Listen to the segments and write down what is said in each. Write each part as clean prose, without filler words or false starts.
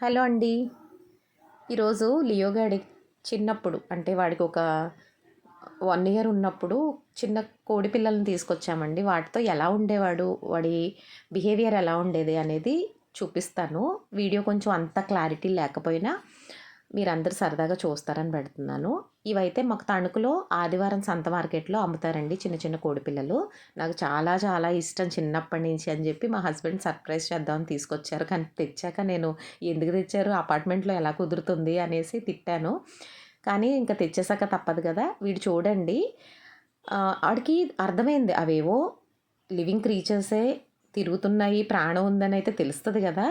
Hello అండి. ఈరోజు Leo గాడి చిన్నప్పుడు అంటే వాడికి ఒక 1 ఇయర్ ఉన్నప్పుడు చిన్న కోడి పిల్లల్ని తీసుకొచ్చామండి. వాటితో ఎలా ఉండేవాడు, వాడి బిహేవియర్ ఎలా ఉండేది అనేది చూపిస్తాను. వీడియో కొంచెం అంత క్లారిటీ లేకపోయినా మీరందరూ సరదాగా చూస్తారని పెడుతున్నాను. ఇవైతే మాకు తణుకులో ఆదివారం సంత మార్కెట్‌లో అమ్ముతారండి చిన్న చిన్న కోడిపిల్లలు. నాకు చాలా చాలా ఇష్టం చిన్నప్పటి నుంచి అని చెప్పి మా హస్బెండ్ సర్ప్రైజ్ చేద్దామని తీసుకొచ్చారు. కానీ తెచ్చాక నేను ఎందుకు తెచ్చారు అపార్ట్మెంట్‌లో ఎలా కుదురుతుంది అనేసి తిట్టాను. కానీ ఇంక తెచ్చేసాక తప్పదు కదా! వీడు చూడండి ఆడికి అర్థమైంది అవేవో లివింగ్ క్రీచర్సే తిరుగుతున్నాయి, ప్రాణం ఉందనైతే తెలుస్తది గదా!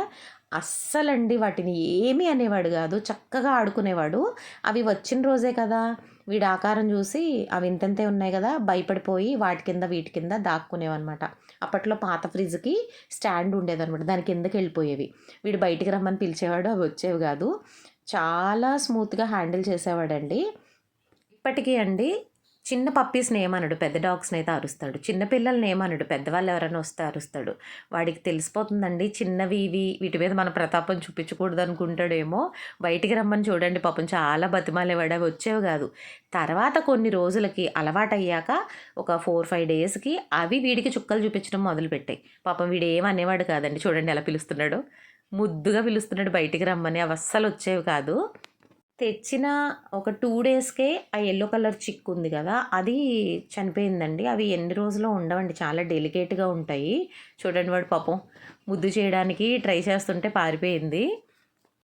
అస్సలండి వాటిని ఏమీ అనేవాడు గాదు. చక్కగా ఆడుకునేవాడు. అవి వచ్చిన రోజే కదా! వీడి ఆకారం చూసి అవి ఇంతంతే ఉన్నాయి గదా! భయపడిపోయి వాటి కింద, వీటి కింద దాక్కునేవనమాట. అప్పట్లో పాత ఫ్రిడ్జ్‌కి స్టాండ్ ఉండేదనమాట. దాని కిందకెళ్ళిపోయేవి. వీడు బయటికి రమ్మని పిలిచేవాడు. అవి వచ్చేవి గాదు. చాలా స్మూత్‌గా హ్యాండిల్ చేసేవాడండి. ఇప్పటికీ అండి చిన్న పప్పీస్‌ని ఏమనడు. పెద్ద డాగ్స్‌ని అయితే అరుస్తాడు. చిన్న పిల్లల్ని ఏమనడు. పెద్దవాళ్ళు ఎవరైనా వస్తే అరుస్తాడు. వాడికి తెలిసిపోతుందండి చిన్నవి ఇవి వీటి మీద మన ప్రతాపం చూపించకూడదు అనుకుంటాడేమో. బయటికి రమ్మని చూడండి పాపం చాలా బతిమాలేవాడు. అవి వచ్చేవి కాదు. తర్వాత కొన్ని రోజులకి అలవాటయ్యాక ఒక 4, 5 డేస్‌కి అవి వీడికి చుక్కలు చూపించడం మొదలుపెట్టాయి. పాపం వీడు ఏమి అనేవాడు కాదండి. చూడండి ఎలా పిలుస్తున్నాడో. ముద్దుగా పిలుస్తున్నాడు బయటికి రమ్మని. అవి అస్సలు వచ్చేవి కాదు. తెచ్చిన ఒక 2 డేస్‌కే ఆ యెల్లో కలర్ చిక్ ఉంది గదా! అది చనిపోయిందండి. అవి ఎన్ని రోజులో ఉండవండి. చాలా డెలికేట్‌గా ఉంటాయి. చూడండి వాడు పాపం ముద్దు చేయడానికి ట్రై చేస్తుంటే పారిపోయింది.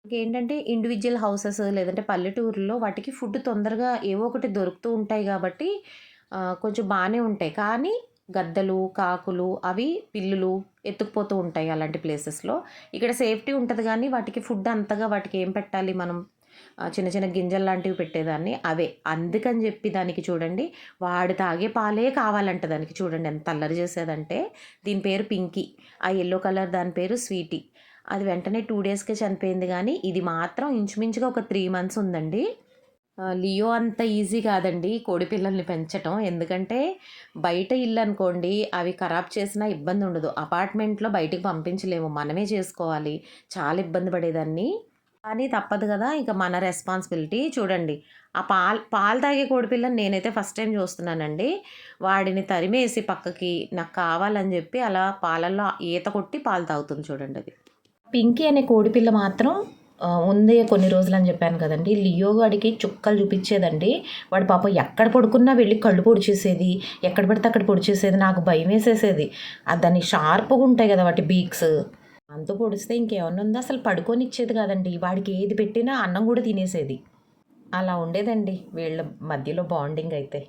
ఇంకేంటంటే ఇండివిడ్యువల్ హౌసెస్ లేదంటే పల్లెటూరుల్లో వాటికి ఫుడ్ తొందరగా ఏవో ఒకటి దొరుకుతూ ఉంటాయి గాబట్టి కొంచెం బానే ఉంటాయి. కానీ గద్దలు, కాకులు అవి పిల్లులు ఎత్తుకుపోతూ ఉంటాయి అలాంటి ప్లేసెస్‌లో. ఇక్కడ సేఫ్టీ ఉంటది గానీ వాటికి ఫుడ్ అంతగా వాటికి ఏం పెట్టాలి మనం చిన్న చిన్న గింజల్లాంటివి పెట్టేదాన్ని అవే. అందుకని జెప్పి దానికి చూడండి వాడు తాగే పాలే కావాలంట దానికి. చూడండి ఎంత అల్లరి చేసేదంటే దీని పేరు పింకీ. ఆ యెల్లో కలర్ దాని పేరు స్వీటీ. అది వెంటనే 2 డేస్‌కే చనిపోయింది గానీ ఇది మాత్రం ఇంచుమించుగా ఒక 3 మంత్స్ ఉందండి. లియో అంత ఈజీ కాదండి కోడి పిల్లల్ని పెంచటం. ఎందుకంటే బయట ఇల్లనుకోండి అవి ఖరాబ్ చేసినా ఇబ్బందుండదు. అపార్ట్మెంట్‌లో బయటికి పంపించలేము. మనమే చేసుకోవాలి. చాలా ఇబ్బంది పడేదాన్ని. కానీ తప్పదు గదా! ఇంక మన రెస్పాన్సిబిలిటీ. చూడండి ఆ పాలు తాగే కోడిపిల్లని నేనైతే ఫస్ట్ టైమ్ చూస్తున్నానండి. వాడిని తరిమేసి పక్కకి నాకు కావాలని జెప్పి అలా పాలల్లో ఈత కొట్టి పాలు తాగుతుంది చూడండది. పింకీ అనే కోడిపిల్ల మాత్రం ఉంది కొన్ని రోజులని చెప్పాను కదండీ! లియో వాడికి చుక్కలు చూపిచ్చేదండి. వాడు పాపం ఎక్కడ పడుకున్నా వెళ్ళి కళ్ళు పొడిచేసేది. ఎక్కడ పడితే అక్కడ పొడిచేసేది. నాకు భయమేసేసేది. దాన్ని షార్ప్‌గా ఉంటాయి గదా! వాటి బీక్స్. దాంతో పొడిస్తే ఇంకేమన్నా ఉందా? అసలు పడుకోనిచ్చేది కాదండి. వాడికి ఏది పెట్టినా అన్నం గూడా తినేసేది. అలా ఉండేదండి వీళ్ళ మధ్యలో బాండింగ్ అయితే.